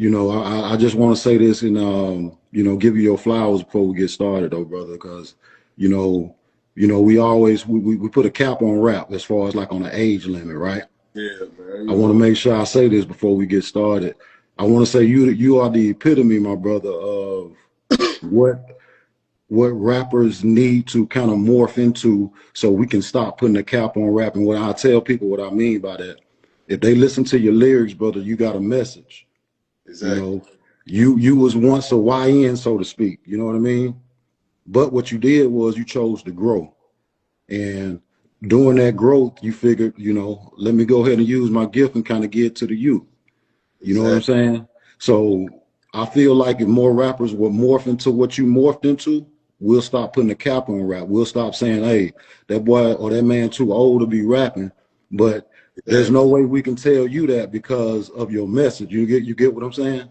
I just want to say this and give you your flowers before we get started, though, brother, because you know, we always we put a cap on rap as far as like on the age limit, right? Yeah, man. I want to make sure I say this before we get started. I want to say you are the epitome, my brother, of what rappers need to kind of morph into so we can stop putting a cap on rap. And what I tell people, what I mean by that, if they listen to your lyrics, brother, you got a message. You Exactly. know, you was once a YN, so to speak. You know what I mean? But what you did was you chose to grow. And during that growth, you figured, let me go ahead and use my gift and kind of get to the youth. You know what I'm Exactly. saying? So I feel like if more rappers would morph into what you morphed into, we'll stop putting a cap on rap. We'll stop saying, hey, that boy or that man too old to be rapping. But there's Exactly. no way we can tell you that because of your message. You get what I'm saying?